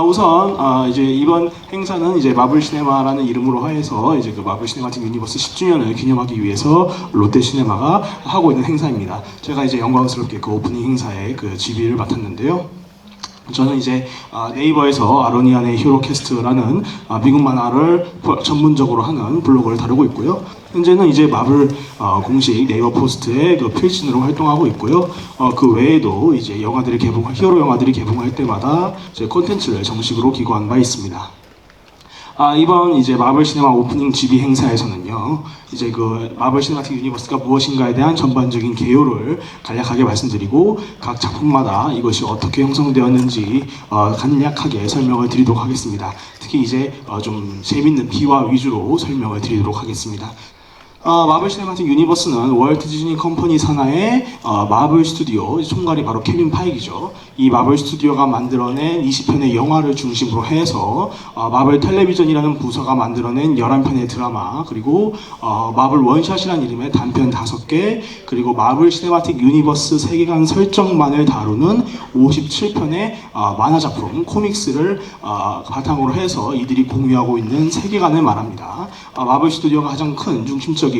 우선 이제 이번 행사는 이제 마블 시네마라는 이름으로 하여서 이제 그 마블 시네마틱 유니버스 10주년을 기념하기 위해서 롯데 시네마가 하고 있는 행사입니다. 제가 이제 영광스럽게 그 오프닝 행사에 그 지휘를 맡았는데요. 저는 이제 네이버에서 아로니안의 히어로캐스트라는 미국 만화를 전문적으로 하는 블로그를 다루고 있고요. 현재는 이제 마블 공식 네이버 포스트의 그 필진으로 활동하고 있고요. 그 외에도 이제 히어로 영화들이 개봉할 때마다 제 콘텐츠를 정식으로 기고한 바 있습니다. 이번 이제 마블 시네마 오프닝 GB 행사에서는요, 이제 그 마블 시네마틱 유니버스가 무엇인가에 대한 전반적인 개요를 간략하게 말씀드리고 각 작품마다 이것이 어떻게 형성되었는지 간략하게 설명을 드리도록 하겠습니다. 특히 이제 좀 재밌는 비화 위주로 설명을 드리도록 하겠습니다. 마블 시네마틱 유니버스는 월트 디즈니 컴퍼니 산하의 마블 스튜디오, 총괄이 바로 케빈 파이기죠. 이 마블 스튜디오가 만들어낸 20편의 영화를 중심으로 해서 마블 텔레비전이라는 부서가 만들어낸 11편의 드라마, 그리고 마블 원샷이라는 이름의 단편 5개, 그리고 마블 시네마틱 유니버스 세계관 설정만을 다루는 57편의 만화 작품, 코믹스를 바탕으로 해서 이들이 공유하고 있는 세계관을 말합니다. 마블 스튜디오가 가장 큰 중심적인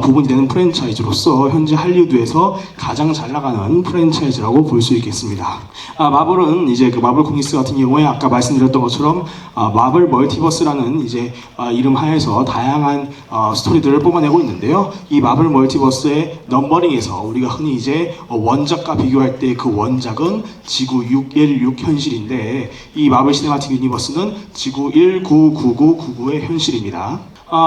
부분이 되는 프랜차이즈로서 현재 할리우드에서 가장 잘 나가는 프랜차이즈라고 볼 수 있겠습니다. 마블은 이제 그 마블 코믹스 같은 경우에 아까 말씀드렸던 것처럼 마블 멀티버스라는 이제 이름 하에서 다양한 스토리들을 뽑아내고 있는데요. 이 마블 멀티버스의 넘버링에서 우리가 흔히 이제 원작과 비교할 때 그 원작은 지구 616 현실인데, 이 마블 시네마틱 유니버스는 지구 199999의 현실입니다.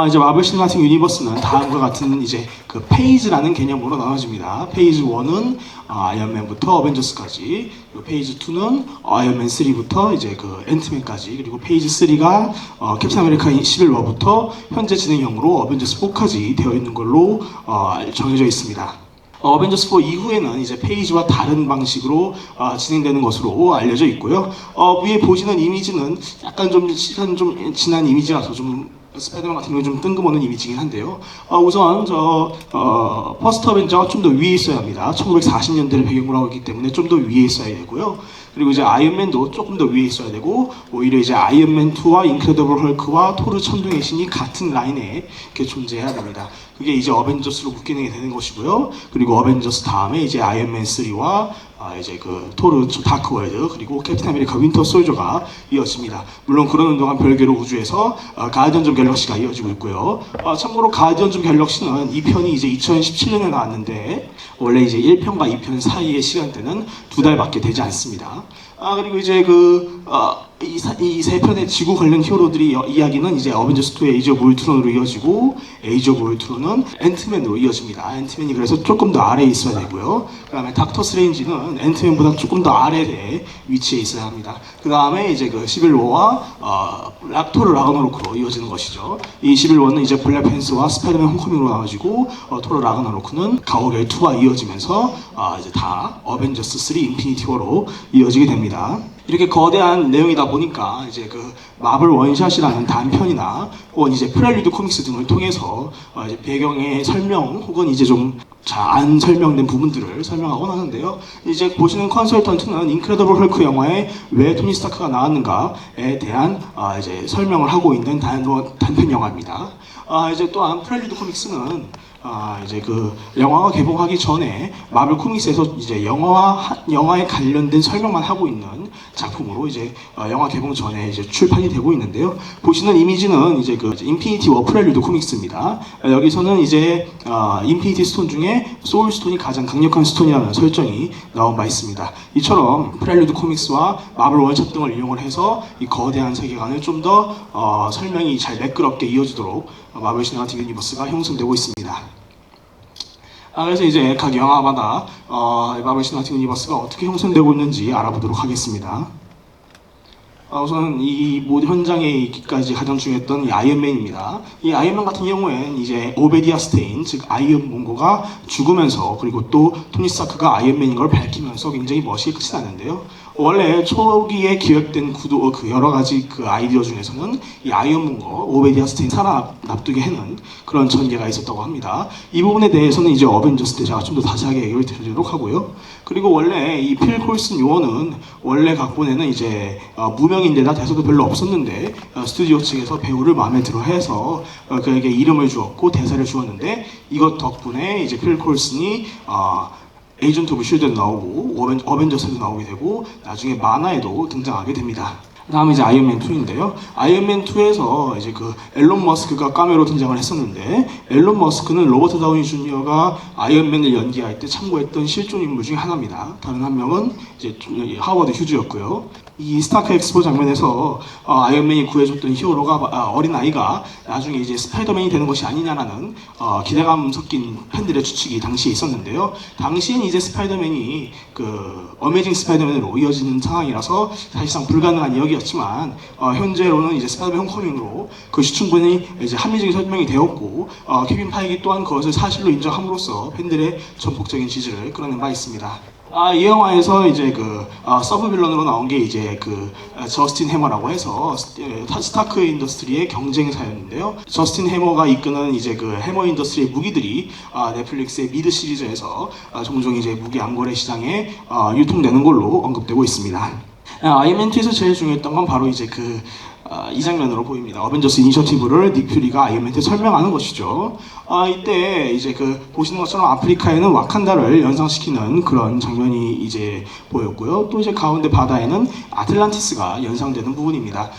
이제 마블 시네마틱 유니버스는 다음과 같은 이제 그 페이지라는 개념으로 나눠집니다. 페이지 1은 아이언맨부터 어벤져스까지, 그리고 페이지 2는 아이언맨 3부터 이제 그 앤트맨까지, 그리고 페이지 3가 캡틴 아메리카 시빌 워부터 현재 진행형으로 어벤져스 4까지 되어 있는 걸로 정해져 있습니다. 어벤져스 4 이후에는 이제 페이지와 다른 방식으로 진행되는 것으로 알려져 있고요. 위에 보시는 이미지는 약간 좀 시간 좀 지난 이미지라서 좀 스파이더맨 같은 경우에 좀 뜬금없는 이미지긴 한데요. 우선 퍼스트 어벤져가 좀 더 위에 있어야 합니다. 1940년대를 배경으로 하고 있기 때문에 좀 더 위에 있어야 되고요. 그리고 이제 아이언맨도 조금 더 위에 있어야 되고, 오히려 이제 아이언맨 2와 인크레더블 헐크와 토르 천둥의 신이 같은 라인에 이렇게 존재해야 됩니다. 그게 이제 어벤져스로 묶이게 되는 것이고요. 그리고 어벤져스 다음에 이제 아이언맨 3와 이제 그 토르 다크 월드, 그리고 캡틴 아메리카 윈터 솔저가 이어집니다. 물론 그러는 동안 별개로 우주에서 가디언즈 오브 갤럭시가 이어지고 있고요. 참고로 가디언즈 오브 갤럭시는 이 편이 이제 2017년에 나왔는데, 원래 이제 1편과 2편 사이의 시간대는 2달밖에 되지 않습니다. 그리고 이제 이 세 편의 지구 관련 히어로들이 이야기는 이제 어벤져스 2의 에이지 오브 울트론으로 이어지고, 에이지 오브 울트론은 앤트맨으로 이어집니다. 앤트맨이 그래서 조금 더 아래에 있어야 되고요. 그 다음에 닥터 스트레인지는 앤트맨보다 조금 더 아래에 위치해 있어야 합니다. 그 다음에 이제 그 시빌 워와 토르 라그나로크로 이어지는 것이죠. 이 시빌 워는 이제 블랙 팬서와 스파이더맨 홈커밍으로 나눠지고, 토르 라그나로크는 가오갤 2와 이어지면서 이제 다 어벤져스 3 인피니티 워로 이어지게 됩니다. 이렇게 거대한 내용이다 보니까 이제 그 마블 원샷이라는 단편이나 혹은 이제 프렐류드 코믹스 등을 통해서 이제 배경의 설명 혹은 이제 좀 잘 안 설명된 부분들을 설명하곤 하는데요. 이제 보시는 컨설턴트는 인크레더블 헐크 영화에 왜 토니 스타크가 나왔는가에 대한 이제 설명을 하고 있는 단편 영화입니다. 이제 또한 프렐류드 코믹스는 이제 그 영화가 개봉하기 전에 마블 코믹스에서 이제 영화에 관련된 설명만 하고 있는 작품으로 이제 영화 개봉 전에 이제 출판이 되고 있는데요. 보시는 이미지는 이제 그 인피니티 워 프렐류드 코믹스입니다. 여기서는 이제 인피니티 스톤 중에 소울 스톤이 가장 강력한 스톤이라는 설정이 나온 바 있습니다. 이처럼 프렐류드 코믹스와 마블 원샷 등을 이용을 해서 이 거대한 세계관을 좀 더 설명이 잘 매끄럽게 이어지도록 마블 시네마틱 유니버스가 형성되고 있습니다. 그래서 이제 각 영화마다 마블 시네마틱 유니버스가 어떻게 형성되고 있는지 알아보도록 하겠습니다. 우선 이 모든 현장에 있기까지 가장 중요했던 이 아이언맨입니다. 이 아이언맨 같은 경우에는 이제 오베디아 스테인, 즉 아이언 몽고가 죽으면서, 그리고 또 토니 스타크가 아이언맨인 걸 밝히면서 굉장히 멋있게 끝이 났는데요. 원래 초기에 기획된 구도 그 여러 가지 그 아이디어 중에서는 이 아이언문과 오베디아 스테인 살아 납두게 해는 그런 전개가 있었다고 합니다. 이 부분에 대해서는 이제 어벤져스 때 제가 좀 더 자세하게 얘기를 드리도록 하고요. 그리고 원래 이 필 콜슨 요원은 원래 각본에는 이제 무명인데다 대사도 별로 없었는데 스튜디오 측에서 배우를 마음에 들어해서 그에게 이름을 주었고 대사를 주었는데 이것 덕분에 이제 필 콜슨이 에이전트 오브 쉴드도 나오고 어벤져스도 나오게 되고 나중에 만화에도 등장하게 됩니다. 다음에 이제 아이언맨 2인데요. 아이언맨 2에서 이제 그 앨런 머스크가 카메오로 등장을 했었는데 앨런 머스크는 로버트 다우니 주니어가 아이언맨을 연기할 때 참고했던 실존 인물 중에 하나입니다. 다른 한 명은 이제 하워드 휴즈였고요. 이 스타크 엑스포 장면에서 아이언맨이 구해줬던 히어로가 어린 아이가 나중에 이제 스파이더맨이 되는 것이 아니냐라는 기대감 섞인 팬들의 추측이 당시에 있었는데요. 당시엔 이제 스파이더맨이 그 어메이징 스파이더맨으로 이어지는 상황이라서 사실상 불가능한 이야기였지만 현재로는 이제 스파이더맨 홈커밍으로 그것이 충분히 이제 합리적인 설명이 되었고 케빈 파이기 또한 그것을 사실로 인정함으로써 팬들의 전폭적인 지지를 끌어낸 바 있습니다. 이 영화에서 이제 그 서브 빌런으로 나온 게 이제 그 저스틴 해머라고 해서 스타크 인더스트리의 경쟁사였는데요. 저스틴 해머가 이끄는 이제 그 해머 인더스트리의 무기들이 넷플릭스의 미드 시리즈에서 종종 이제 무기 암거래 시장에 유통되는 걸로 언급되고 있습니다. 아이언맨 2에서 제일 중요했던 건 바로 이제 이 장면으로 보입니다. 어벤져스 이니셔티브를 닉 퓨리가 아이언맨한테 설명하는 것이죠. 이때 이제 보시는 것처럼 아프리카에는 와칸다를 연상시키는 그런 장면이 이제 보였고요. 또 이제 가운데 바다에는 아틀란티스가 연상되는 부분입니다.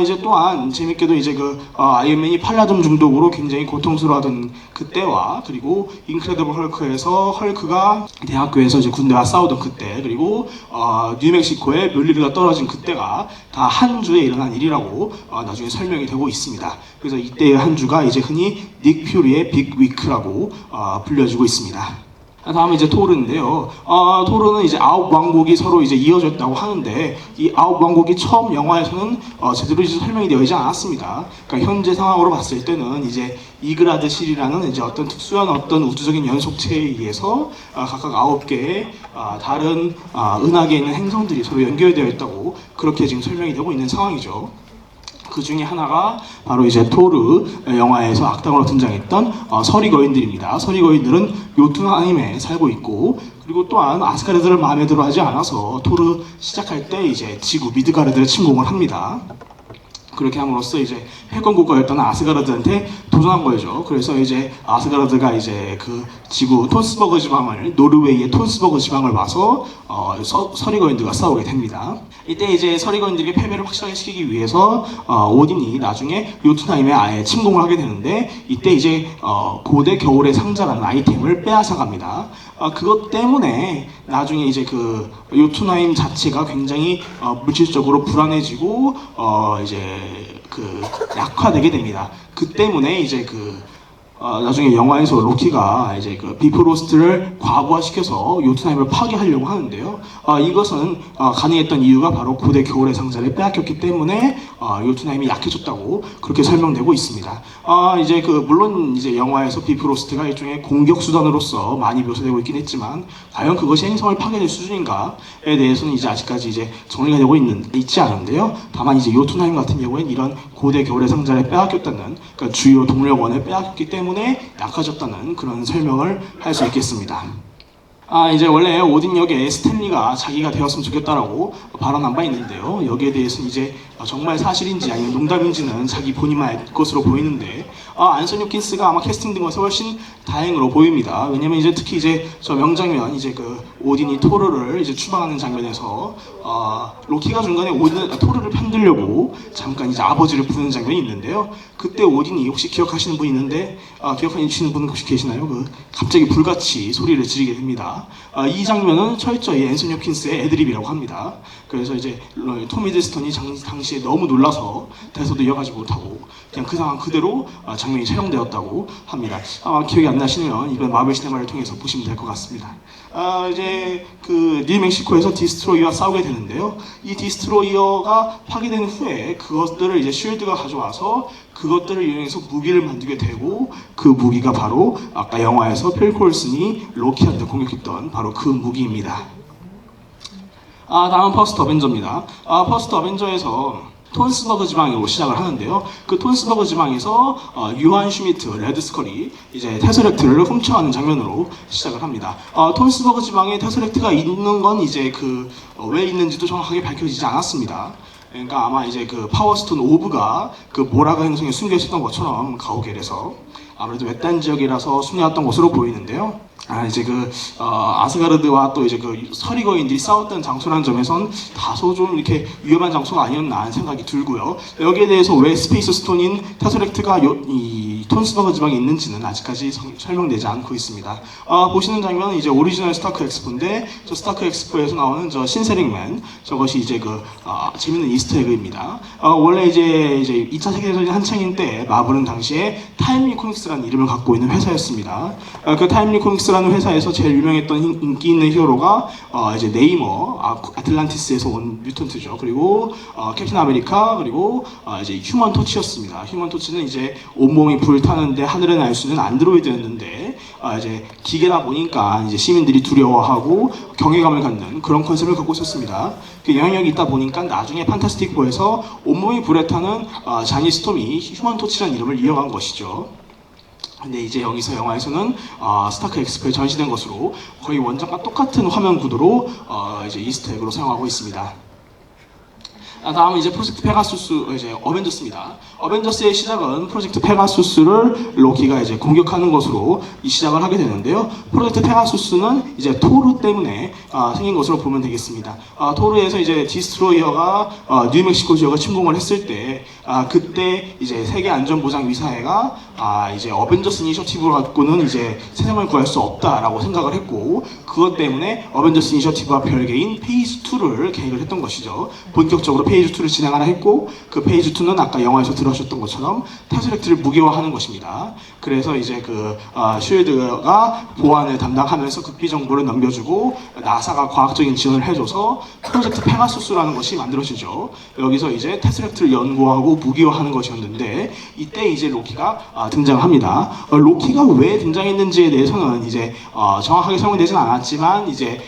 이제 또한 재밌게도 이제 아이언맨이 팔라듐 중독으로 굉장히 고통스러워하던 그때와 그리고 인크레더블 헐크에서 헐크가 대학교에서 이제 군대와 싸우던 그때 그리고 뉴멕시코에 멸리르가 떨어진 그때가 다 한 주에 일어난 일이라고 나중에 설명이 되고 있습니다. 그래서 이때의 한 주가 이제 흔히 닉 퓨리의 빅 위크라고 불려지고 있습니다. 다음에 이제 토르인데요. 토르는 이제 9왕국이 서로 이제 이어졌다고 하는데 이 9왕국이 처음 영화에서는 제대로 이제 설명이 되어 있지 않았습니다. 그러니까 현재 상황으로 봤을 때는 이제 이그라드실이라는 이제 어떤 특수한 어떤 우주적인 연속체에 의해서 각각 9개의 다른 은하계에 있는 행성들이 서로 연결되어 있다고 그렇게 지금 설명이 되고 있는 상황이죠. 그 중에 하나가 바로 이제 토르 영화에서 악당으로 등장했던 서리거인들입니다. 서리거인들은 요tun하임에 살고 있고 그리고 또한 아스가르드를 마음에 들어 하지 않아서 토르 시작할 때 이제 지구 미드가르드를 침공을 합니다. 그렇게 함으로써 이제 패권 국가였던 아스가르드한테 도전한 거죠. 그래서 이제 아스가르드가 이제 그 지구 톤스버그 지방을 노르웨이의 톤스버그 지방을 와서 서리거인들과 싸우게 됩니다. 이때 이제 서리거인들에게 패배를 확실하게 시키기 위해서 오딘이 나중에 요tun하임에 아예 침공을 하게 되는데 이때 이제 고대 겨울의 상자라는 아이템을 빼앗아 갑니다. 그것 때문에 나중에 이제 요tun하임 자체가 굉장히 물질적으로 불안해지고 이제 약화되게 됩니다. 그 때문에 이제 나중에 영화에서 로키가 이제 비프로스트를 과부하시켜서 요tun하임을 파괴하려고 하는데요. 이것은 가능했던 이유가 바로 고대 겨울의 상자를 빼앗겼기 때문에 요tun하임이 약해졌다고 그렇게 설명되고 있습니다. 이제 물론 이제 영화에서 비프로스트가 일종의 공격 수단으로서 많이 묘사되고 있긴 했지만 과연 그것이 행성을 파괴될 수준인가에 대해서는 이제 아직까지 이제 정리가 되고 있지 않은데요. 다만 이제 요tun하임 같은 경우에는 이런 고대 겨울의 상자를 빼앗겼다는 그러니까 주요 동력원을 빼앗겼기 때문에 약해졌다는 그런 설명을 할 수 있겠습니다. 이제 원래 오딘 역에 스탠리가 자기가 되었으면 좋겠다라고 발언한 바 있는데요. 여기에 대해서는 이제 정말 사실인지 아니면 농담인지는 자기 본인만 알 것으로 보이는데 안소니 홉킨스가 아마 캐스팅된 것에 훨씬 다행으로 보입니다. 왜냐면 이제 특히 이제 저 명장면 이제 오딘이 토르를 이제 추방하는 장면에서 로키가 중간에 토르를 편들려고 잠깐 이제 아버지를 부르는 장면이 있는데요. 그때 오딘이 혹시 기억하시는 분이 있는데 기억하시는 분은 혹시 계시나요? 갑자기 불같이 소리를 지르게 됩니다. 이 장면은 철저히 앤소니 홉킨스의 애드립이라고 합니다. 그래서 이제 톰 히들스턴이 당시에 너무 놀라서 대사도 이어가지 못하고 그냥 그 상황 그대로 장면이 촬영되었다고 합니다. 기억이 안 나시면 이번 마블 시네마를 통해서 보시면 될 것 같습니다. 이제 뉴멕시코에서 디스트로이어와 싸우게 되는데요. 이 디스트로이어가 파괴된 후에 그것들을 이제 쉴드가 가져와서 그것들을 이용해서 무기를 만들게 되고 그 무기가 바로 아까 영화에서 필 콜슨이 로키한테 공격했던 바로 그 무기입니다. 다음 퍼스트 어벤져입니다. 퍼스트 어벤져에서 톤스버그 지방으로 시작을 하는데요. 그 톤스버그 지방에서 유한 슈미트, 레드 스컬이 이제 테스렉트를 훔쳐가는 장면으로 시작을 합니다. 톤스버그 지방에 테스렉트가 있는 건 이제 왜 있는지도 정확하게 밝혀지지 않았습니다. 그러니까 아마 이제 그 파워스톤 오브가 그 모라가 행성에 숨겨 있었던 것처럼 가오갤에서 아무래도 외딴 지역이라서 숨겨놨던 것으로 보이는데요. 이제 아스가르드와 또 이제 서리거인들이 싸웠던 장소라는 점에선 다소 좀 이렇게 위험한 장소가 아니었나 하는 생각이 들고요. 여기에 대해서 왜 스페이스 스톤인 테스렉트가 이 톤스버그 지방에 있는지는 아직까지 설명되지 않고 있습니다. 보시는 장면은 이제 오리지널 스타크 엑스포인데 저 스타크 엑스포에서 나오는 저 신세링맨 저것이 이제 재밌는 이스터에그입니다. 원래 이제 2차 세계대전이 한창인 때 마블은 당시에 타임리 코믹스라는 이름을 갖고 있는 회사였습니다. 그 타임리 코믹스라는 회사에서 제일 유명했던 인기 있는 히어로가 이제 네이머, 아틀란티스에서 온 뮤턴트죠. 그리고 캡틴 아메리카, 그리고 이제 휴먼 토치였습니다. 휴먼 토치는 이제 온몸이 불타는데 하늘에 날 수 있는 안드로이드였는데 이제 기계다 보니까 이제 시민들이 두려워하고 경외감을 갖는 그런 컨셉을 갖고 있었습니다. 그 영향력이 있다 보니까 나중에 판타스틱 4에서 온몸이 불에 타는 자니 스톰이 휴먼 토치라는 이름을 이어간 것이죠. 근데 이제 여기서 영화에서는 스타크 엑스포에 전시된 것으로 거의 원작과 똑같은 화면 구도로 이제 이스터에그로 사용하고 있습니다. 다음은 이제 프로젝트 페가수스, 이제 어벤져스입니다. 어벤져스의 시작은 프로젝트 페가수스를 로키가 이제 공격하는 것으로 시작을 하게 되는데요. 프로젝트 페가수스는 이제 토르 때문에 생긴 것으로 보면 되겠습니다. 토르에서 이제 디스트로이어가 뉴멕시코 지역을 침공을 했을 때 그때 이제 세계 안전보장 위사회가 이제 어벤져스 이니셔티브를 갖고는 이제 세상을 구할 수 없다라고 생각을 했고 그것 때문에 어벤져스 이니셔티브와 별개인 페이즈 2를 계획을 했던 것이죠. 본격적으로 페이즈 2를 진행하라 했고 그 페이즈 2는 아까 영화에서 들으셨던 것처럼 테스렉트를 무기화하는 것입니다. 그래서 이제 쉴드가 보안을 담당하면서 극비 정보를 넘겨주고 나사가 과학적인 지원을 해줘서 프로젝트 페가수스라는 것이 만들어지죠. 여기서 이제 테스렉트를 연구하고 무기화하는 것이었는데 이때 이제 로키가 등장합니다. 로키가 왜 등장했는지에 대해서는 이제 정확하게 설명되지는 않았지만 이제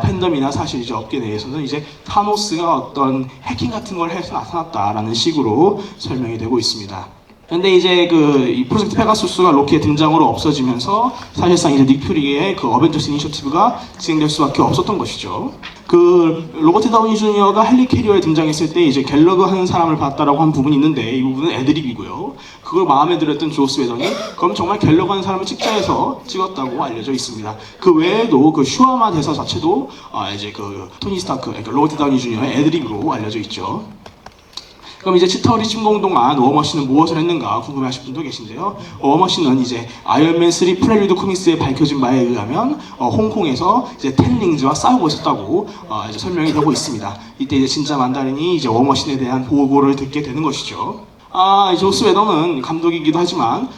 팬덤이나 사실 이제 업계 내에서는 이제 타노스가 어떤 해킹 같은 걸 해서 나타났다라는 식으로 설명이 되고 있습니다. 근데 이제 이 프로젝트 페가수스가 로키의 등장으로 없어지면서 사실상 이제 닉 퓨리의 어벤져스 이니셔티브가 진행될 수밖에 없었던 것이죠. 로버트 다우니 주니어가 헬리 캐리어에 등장했을 때 이제 갤러그 하는 사람을 봤다라고 한 부분이 있는데 이 부분은 애드립이고요. 그걸 마음에 들었던 조스 웨던이 그럼 정말 갤러그 하는 사람을 찍자 해서 찍었다고 알려져 있습니다. 그 외에도 슈아마 대사 자체도 이제 토니 스타크, 그러니까 로버트 다우니 주니어의 애드립으로 알려져 있죠. 그럼 이제 치타우리 침공 동안 워머신은 무엇을 했는가 궁금해하실 분도 계신데요. 워머신은 이제 아이언맨 3 프렐류드 코믹스에 밝혀진 바에 의하면 홍콩에서 이제 텐링즈와 싸우고 있었다고 이제 설명이 되고 있습니다. 이때 이제 진짜 만다린이 이제 워머신에 대한 보고를 듣게 되는 것이죠. 조스 웨더는 감독이기도 하지만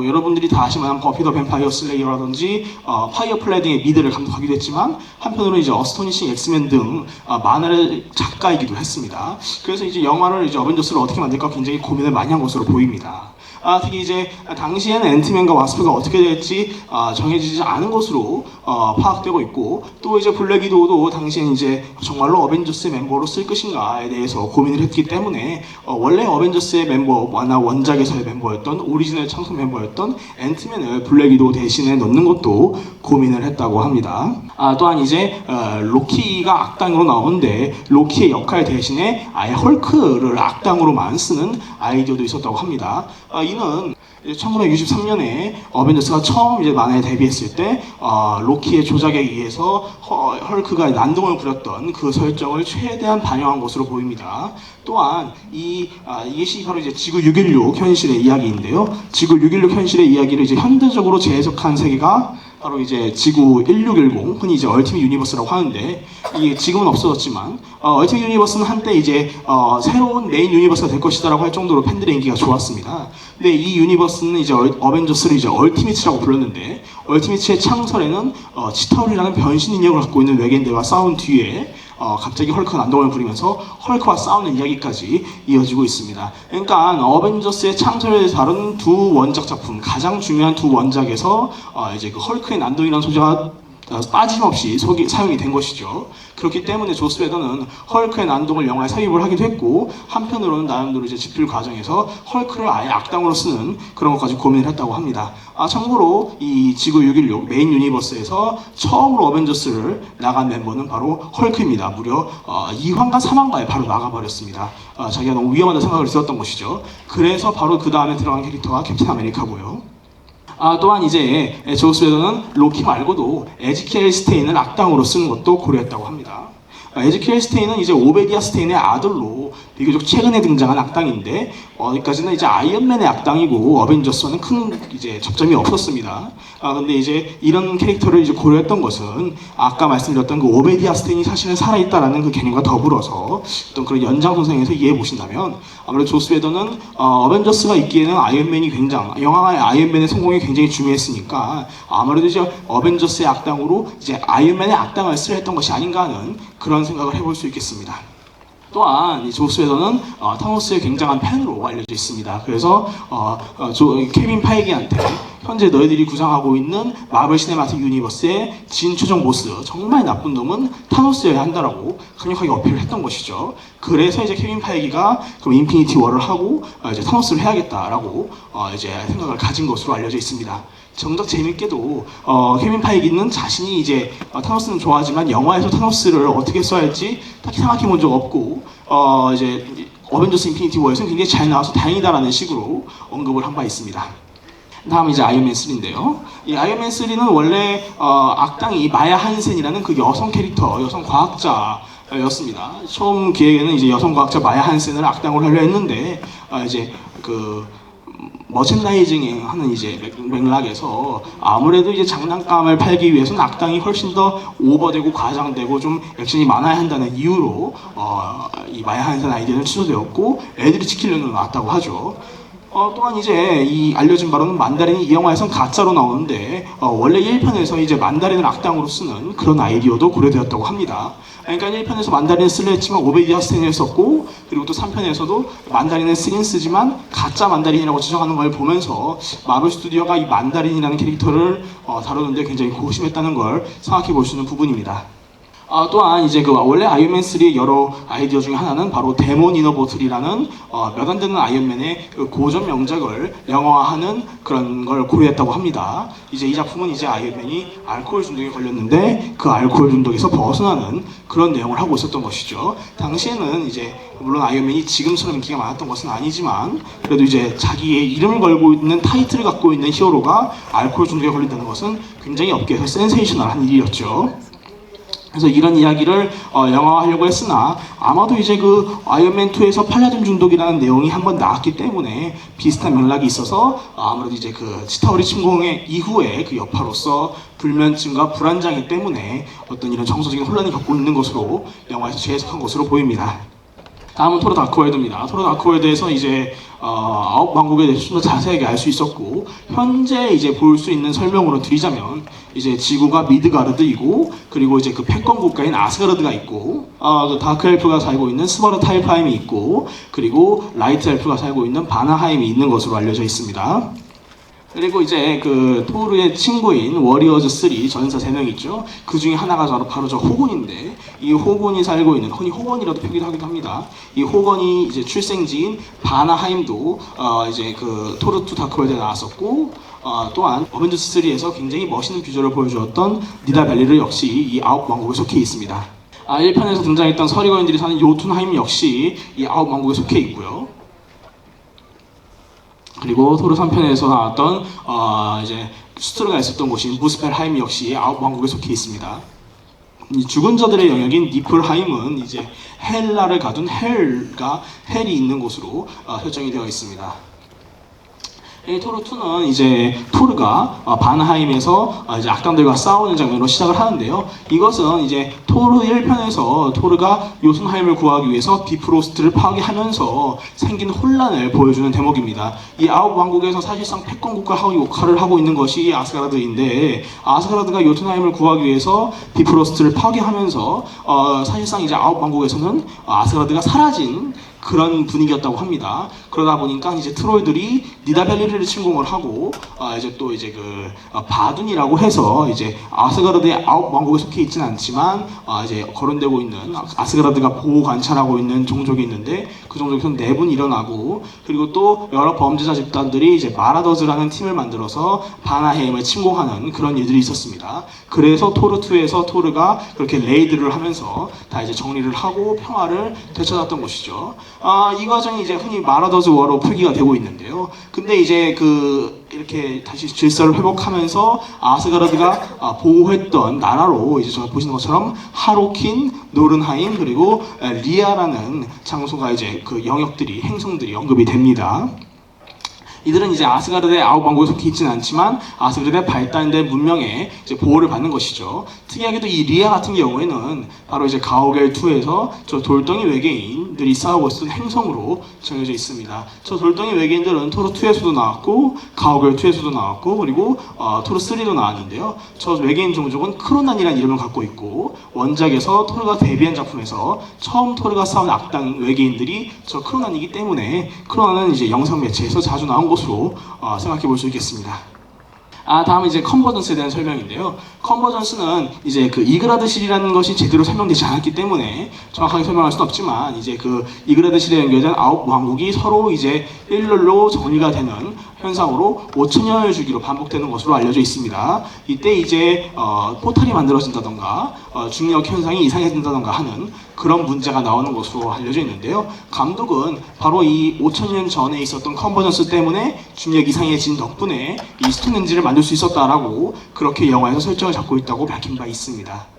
여러분들이 다 아시만한 버피 더 뱀파이어 슬레이어라든지 파이어 플래딩의 미드를 감독하기도 했지만 한편으로 이제 어스토니싱 엑스맨 등 만화의 작가이기도 했습니다. 그래서 이제 영화를 이제 어벤져스를 어떻게 만들까 굉장히 고민을 많이 한 것으로 보입니다. 특히 이제 당시에는 앤트맨과 와스프가 어떻게 될지 정해지지 않은 것으로 파악되고 있고 또 이제 블랙 위도우도 당시엔 이제 정말로 어벤져스의 멤버로 쓸 것인가에 대해서 고민을 했기 때문에 원래 어벤져스의 멤버나 원작에서의 멤버였던 오리지널 창속 멤버였던 앤트맨을 블랙 위도우 대신에 넣는 것도 고민을 했다고 합니다. 또한 이제 로키가 악당으로 나오는데 로키의 역할 대신에 아예 헐크를 악당으로만 쓰는 아이디어도 있었다고 합니다. 이는 1963년에 어벤져스가 처음 이제 만화에 데뷔했을 때 로키의 조작에 의해서 헐크가 난동을 부렸던 그 설정을 최대한 반영한 것으로 보입니다. 또한 이것이 바로 이제 지구 616 현실의 이야기인데요. 지구 616 현실의 이야기를 이제 현대적으로 재해석한 세계가 바로 이제 지구 1610, 흔히 이제 얼티밋 유니버스라고 하는데 이게 지금은 없어졌지만 얼티밋 유니버스는 한때 이제 새로운 메인 유니버스가 될 것이다라고 할 정도로 팬들의 인기가 좋았습니다. 근데 이 유니버스는 이제 어벤져스를 이제 얼티밋이라고 불렀는데 얼티밋의 창설에는 치타울이라는 변신 인형을 갖고 있는 외계인들과 싸운 뒤에 갑자기 헐크가 난동을 부리면서 헐크와 싸우는 이야기까지 이어지고 있습니다. 그러니까 어벤져스의 창설을 다룬 두 원작 작품, 가장 중요한 두 원작에서 이제 헐크의 난동이라는 소재가 빠짐없이 사용이 된 것이죠. 그렇기 때문에 조스 웨더는 헐크의 난동을 영화에 삽입을 하기도 했고, 한편으로는 나름대로 이제 집필 과정에서 헐크를 아예 악당으로 쓰는 그런 것까지 고민을 했다고 합니다. 참고로 이 지구 616 메인 유니버스에서 처음으로 어벤져스를 나간 멤버는 바로 헐크입니다. 무려 2화인가 3화인가에 바로 나가버렸습니다. 자기가 너무 위험하다 생각을 했었던 것이죠. 그래서 바로 그 다음에 들어간 캐릭터가 캡틴 아메리카고요. 또한 이제 조스 웨더는 로키 말고도 에지키엘 스테인을 악당으로 쓰는 것도 고려했다고 합니다. 에지키엘 스테인은 이제 오베디아 스테인의 아들로 비교적 최근에 등장한 악당인데, 어디까지는 이제 아이언맨의 악당이고 어벤져스와는 큰 이제 접점이 없었습니다. 근데 이제 이런 캐릭터를 이제 고려했던 것은 아까 말씀드렸던 그 오베디아 스테인이 사실은 살아있다라는 그 개념과 더불어서 어떤 그런 연장선상에서 이해해 보신다면, 아무래도 조스 웨더는 어벤져스가 있기에는 아이언맨이 영화의 아이언맨의 성공이 굉장히 중요했으니까 아무래도 이제 어벤져스의 악당으로 이제 아이언맨의 악당을 쓰려 했던 것이 아닌가 하는 그런 생각을 해볼 수 있겠습니다. 또한 이 조스 웨더는 타노스의 굉장한 팬으로 알려져 있습니다. 그래서 케빈 파이기한테 현재 너희들이 구상하고 있는 마블 시네마틱 유니버스의 진최종 보스, 정말 나쁜 놈은 타노스여야 한다라고 강력하게 어필을 했던 것이죠. 그래서 이제 케빈 파이기가 그럼 인피니티 워를 하고 이제 타노스를 해야겠다라고 이제 생각을 가진 것으로 알려져 있습니다. 정작 재밌게도 케빈 파이기는 자신이 이제 타노스는 좋아하지만 영화에서 타노스를 어떻게 써야 할지 딱히 생각해 본 적 없고, 이제 어벤져스 인피니티 워에서는 굉장히 잘 나와서 다행이다라는 식으로 언급을 한 바 있습니다. 다음 이제 아이언맨 3인데요. 이 아이언맨 3는 원래 악당이 마야 한센이라는 그 여성 캐릭터, 여성 과학자였습니다. 처음 기획에는 이제 여성 과학자 마야 한센을 악당으로 하려 했는데, 이제 그 머첸다이징 하는 이제 맥락에서 아무래도 이제 장난감을 팔기 위해서는 악당이 훨씬 더 오버되고 과장되고 좀 액션이 많아야 한다는 이유로 이 마야 한센 아이디어는 취소되었고, 애들이 지키려는 나왔다고 하죠. 또한 이제 이 알려진 바로는 만다린이 이 영화에선 가짜로 나오는데, 원래 1편에서 이제 만다린을 악당으로 쓰는 그런 아이디어도 고려되었다고 합니다. 그러니까 1편에서 만다린을 쓰려 했지만 오베디아 스테인을 썼고, 그리고 또 3편에서도 만다린을 쓰긴 쓰지만 가짜 만다린이라고 지정하는 걸 보면서 마블 스튜디오가 이 만다린이라는 캐릭터를 다루는데 굉장히 고심했다는 걸 생각해 볼 수 있는 부분입니다. 또한 이제 그 원래 아이언맨 3의 여러 아이디어 중에 하나는 바로 데몬 이너 보틀이라는 몇 안 되는 아이언맨의 그 고전 명작을 영화화하는 그런 걸 고려했다고 합니다. 이제 이 작품은 이제 아이언맨이 알코올 중독에 걸렸는데 그 알코올 중독에서 벗어나는 그런 내용을 하고 있었던 것이죠. 당시에는 이제 물론 아이언맨이 지금처럼 인기가 많았던 것은 아니지만 그래도 이제 자기의 이름을 걸고 있는 타이틀을 갖고 있는 히어로가 알코올 중독에 걸린다는 것은 굉장히 업계에서 센세이셔널한 일이었죠. 그래서 이런 이야기를 영화화하려고 했으나 아마도 이제 그 아이언맨 2에서 팔라딘 중독이라는 내용이 한번 나왔기 때문에 비슷한 맥락이 있어서 아무래도 이제 그 치타우리 침공의 이후에 그 여파로서 불면증과 불안장애 때문에 어떤 이런 정서적인 혼란을 겪고 있는 것으로 영화에서 재해석한 것으로 보입니다. 다음은 토르 다크월드입니다. 토르 다크월드에서 이제 9왕국에 대해서 좀 더 자세하게 알 수 있었고, 현재 이제 볼 수 있는 설명으로 드리자면 이제 지구가 미드가르드이고, 그리고 이제 그 패권 국가인 아스가르드가 있고, 그 다크 엘프가 살고 있는 스바르타일파임이 있고, 그리고 라이트 엘프가 살고 있는 바나하임이 있는 것으로 알려져 있습니다. 그리고 이제 그 토르의 친구인 워리어즈 3 전사 3명 있죠. 그 중에 하나가 바로 저 호건인데, 이 호건이 살고 있는, 흔히 호건이라도 표기를 하기도 합니다. 이 호건이 이제 출생지인 바나하임도 이제 그 토르 2 다크월드에 나왔었고, 또한 어벤져스 3에서 굉장히 멋있는 비주얼을 보여주었던 니다벨리르 역시 이 9왕국에 속해 있습니다. 1편에서 등장했던 서리거인들이 사는 요툰하임 역시 이 9왕국에 속해 있고요. 그리고 토르 3편에서 나왔던 이제 슈트르가 있었던 곳인 무스펠하임 역시 9왕국에 속해 있습니다. 이 죽은 자들의 영역인 니플하임은 이제 헬라를 가둔 헬이 있는 곳으로 설정이 되어 있습니다. 이 토르2는 이제 토르가 바나하임에서 이제 악당들과 싸우는 장면으로 시작을 하는데요. 이것은 이제 토르 1편에서 토르가 요순하임을 구하기 위해서 비프로스트를 파괴하면서 생긴 혼란을 보여주는 대목입니다. 이 9왕국에서 사실상 패권국가 역할을 하고 있는 것이 아스가르드인데, 아스가르드가 요tun하임을 구하기 위해서 비프로스트를 파괴하면서 사실상 이제 9왕국에서는 아스가르드가 사라진 그런 분위기였다고 합니다. 그러다 보니까 이제 트롤들이 니다벨리르를 침공을 하고 이제 또 이제 그 바둔이라고 해서 이제 아스가르드의 아홉 왕국에 속해 있지는 않지만 이제 거론되고 있는 아스가르드가 보호 관찰하고 있는 종족이 있는데 그 종족에서 내분이 일어나고 그리고 또 여러 범죄자 집단들이 이제 마라더즈라는 팀을 만들어서 바나헤임을 침공하는 그런 일들이 있었습니다. 그래서 토르2에서 토르가 그렇게 레이드를 하면서 다 이제 정리를 하고 평화를 되찾았던 것이죠. 이 과정이 이제 흔히 마라더즈 워로 표기가 되고 있는데요. 근데 이제 이렇게 다시 질서를 회복하면서 아스가르드가 보호했던 나라로 이제 제가 보시는 것처럼 하로킨, 노른하임 그리고 리아라는 장소가 이제 그 영역들이 행성들이 언급이 됩니다. 이들은 이제 아스가르드의 아홉 왕국에 속해 있지는 않지만 아스가르드의 발달된 문명에 이제 보호를 받는 것이죠. 특이하게도 이 리아 같은 경우에는 바로 이제 가오겔2에서 저 돌덩이 외계인들이 싸우고 있었던 행성으로 정해져 있습니다. 저 돌덩이 외계인들은 토르2에서도 나왔고 가오겔2에서도 나왔고 그리고 토르3도 나왔는데요. 저 외계인 종족은 크로난이라는 이름을 갖고 있고 원작에서 토르가 데뷔한 작품에서 처음 토르가 싸운 악당 외계인들이 저 크로난이기 때문에 크로난은 이제 영상 매체에서 자주 나온 것으로 생각해 볼 수 있겠습니다. 다음은 이제 컨버전스에 대한 설명인데요. 컨버전스는 이제 그 이그라드실이라는 것이 제대로 설명되지 않았기 때문에 정확하게 설명할 수는 없지만 이제 그 이그라드실에 연결된 아홉 왕국이 서로 이제 일렬로 정리가 되는 현상으로 5,000년을 주기로 반복되는 것으로 알려져 있습니다. 이때 이제 포탈이 만들어진다던가 중력 현상이 이상해진다던가 하는 그런 문제가 나오는 것으로 알려져 있는데요. 감독은 바로 이 5,000년 전에 있었던 컨버전스 때문에 중력 이상해진 덕분에 이 스톤헨지를 만들 수 있었다라고 그렇게 영화에서 설정을 잡고 있다고 밝힌 바 있습니다.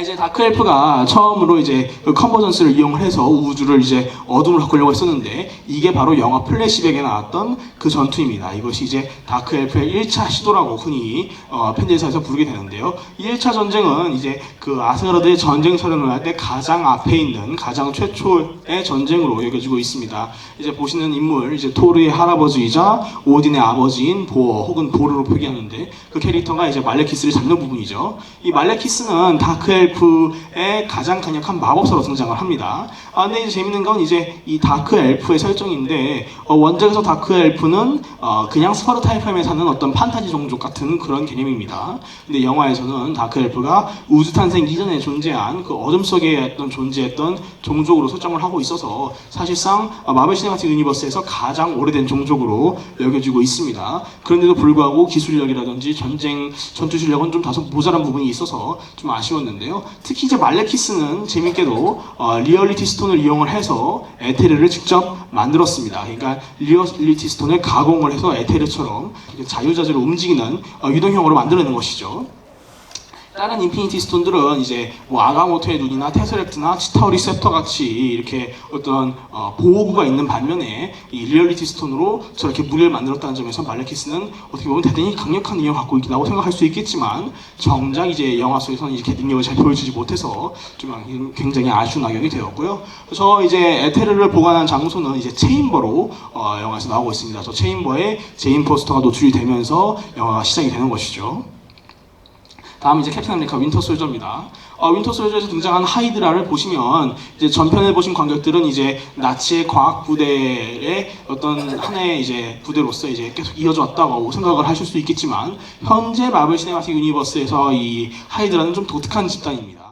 이제 다크엘프가 처음으로 이제 그 컨버전스를 이용해서 우주를 이제 어둠을 바꾸려고 했었는데 이게 바로 영화 플래시백에 나왔던 그 전투입니다. 이것이 이제 다크엘프의 1차 시도라고 흔히 팬들사에서 부르게 되는데요. 이 1차 전쟁은 이제 그 아스가르드의 전쟁 선언을 할 때 가장 앞에 있는 가장 최초의 전쟁으로 여겨지고 있습니다. 이제 보시는 인물 이제 토르의 할아버지이자 오딘의 아버지인 보어 혹은 보르로 표기하는데 그 캐릭터가 이제 말레키스를 잡는 부분이죠. 이 말레키스는 다크엘프의 가장 강력한 마법사로 등장을 합니다. 근데 이제 재밌는 건 이제 이 다크엘프의 설정인데 원작에서 다크엘프는 그냥 스파르타이팜에 사는 어떤 판타지 종족 같은 그런 개념입니다. 근데 영화에서는 다크엘프가 우주 탄생 이전에 존재한 그 어둠 속에 존재했던 종족으로 설정을 하고 있어서 사실상 마블 시네마틱 유니버스에서 가장 오래된 종족으로 여겨지고 있습니다. 그런데도 불구하고 기술력이라든지 전투 실력은 좀 다소 모자란 부분이 있어서 좀 아쉬웠는데요. 특히 이제 말레키스는 재밌게도 리얼리티 스톤을 이용을 해서 에테르를 직접 만들었습니다. 그러니까 리얼리티 스톤을 가공을 해서 에테르처럼 자유자재로 움직이는 유동형으로 만들어낸 것이죠. 다른 인피니티 스톤들은 이제 뭐 아가모토의 눈이나 테스렉트나 치타우리 셉터 같이 이렇게 어떤 보호구가 있는 반면에 이 리얼리티 스톤으로 저렇게 무리를 만들었다는 점에서 말레키스는 어떻게 보면 대단히 강력한 능력을 갖고 있다고 생각할 수 있겠지만 정작 이제 영화 속에서는 이렇게 능력을 잘 보여주지 못해서 좀 굉장히 아쉬운 악역이 되었고요. 그래서 이제 에테르를 보관한 장소는 이제 체인버로 영화에서 나오고 있습니다. 저 체인버에 제인 포스터가 노출이 되면서 영화가 시작이 되는 것이죠. 다음 이제 캡틴 아메리카 윈터 솔저입니다. 윈터 솔저에서 등장한 하이드라를 보시면 이제 전편을 보신 관객들은 이제 나치의 과학 부대의 어떤 하나의 이제 부대로서 이제 계속 이어져 왔다고 생각을 하실 수 있겠지만 현재 마블 시네마틱 유니버스에서 이 하이드라는 좀 독특한 집단입니다.